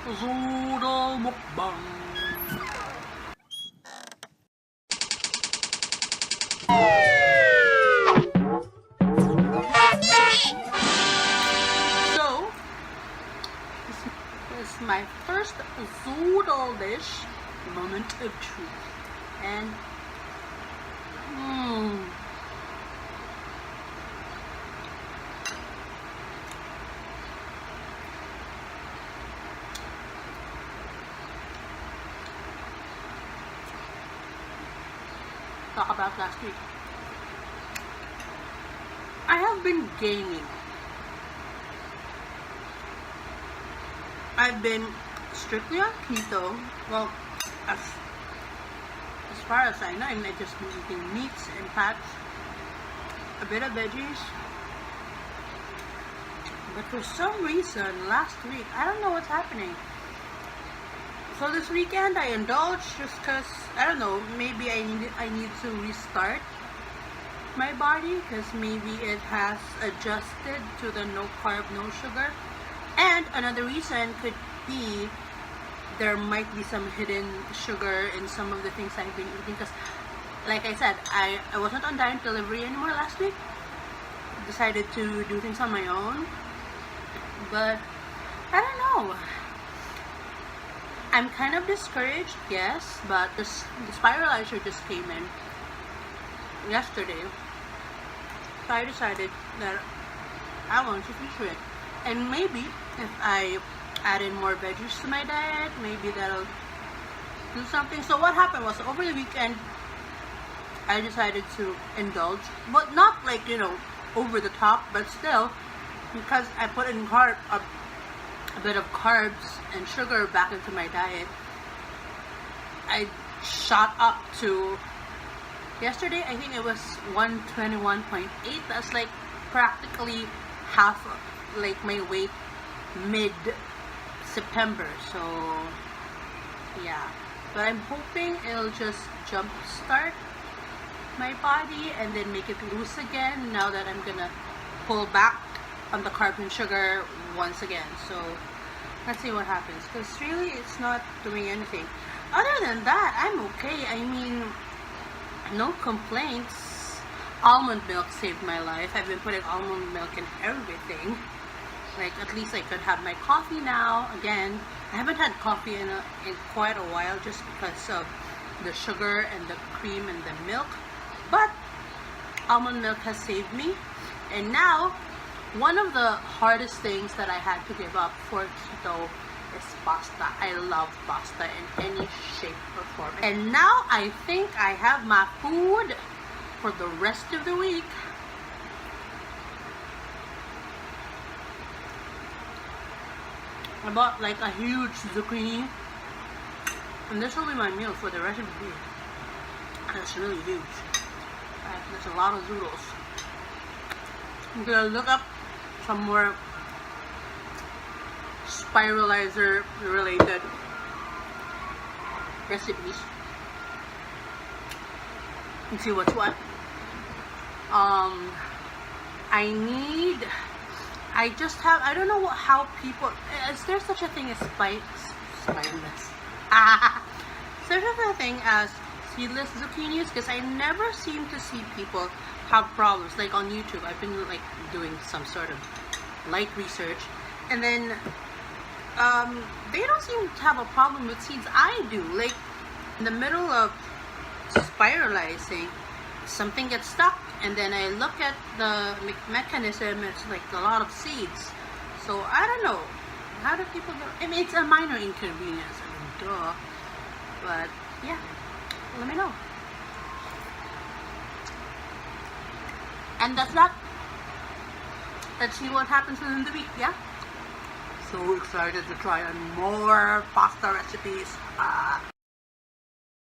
Zoodle Mukbang. So, this is my first Zoodle dish, moment of truth. And talk about last week. I have been gaining. I've been strictly on keto. Well, as far as I know, I'm just eating meats and fats, a bit of veggies. But for some reason, last week, I don't know what's happening. So this weekend, I indulged just because, I don't know, maybe I need to restart my body because maybe it has adjusted to the no carb, no sugar. And another reason could be there might be some hidden sugar in some of the things I've been eating because, like I said, I wasn't on diet delivery anymore last week. Decided to do things on my own. But I don't know. I'm kind of discouraged, yes, but the spiralizer just came in yesterday. So I decided that I want to feature it. And maybe if I add in more veggies to my diet, maybe that'll do something. So what happened was over the weekend, I decided to indulge, but not like, over the top, but still, because I put in a bit of carbs and sugar back into my diet, I shot up to, yesterday I think it was 121.8. That's like practically half of like my weight mid-September. So yeah, but I'm hoping it'll just jump start my body and then make it loose again now that I'm gonna pull back on the carbs and sugar once again. So let's see what happens, because really it's not doing anything. Other than that, I'm okay. I mean, no complaints. Almond milk saved my life. I've been putting almond milk in everything. Like, at least I could have my coffee now again. I haven't had coffee in quite a while just because of the sugar and the cream and the milk, but almond milk has saved me. And now one of the hardest things that I had to give up for keto is pasta. I love pasta in any shape or form. And now I think I have my food for the rest of the week. I bought like a huge zucchini, and this will be my meal for the rest of the week. And it's really huge. There's a lot of Zoodles. I'm gonna look up some more spiralizer related recipes and see what's what. I don't know how people, is there such a thing as spineless? Is there such a thing as seedless zucchinis? Because I never seem to see people have problems. Like on YouTube, I've been like doing some sort of light research, and then they don't seem to have a problem with seeds. I do. Like in the middle of spiralizing, something gets stuck, and then I look at the mechanism. It's like a lot of seeds. So I don't know. How do people do? I mean, it's a minor inconvenience. I mean, duh. But yeah, let me know. And that's that. Let's see what happens within the week, yeah? So excited to try on more pasta recipes.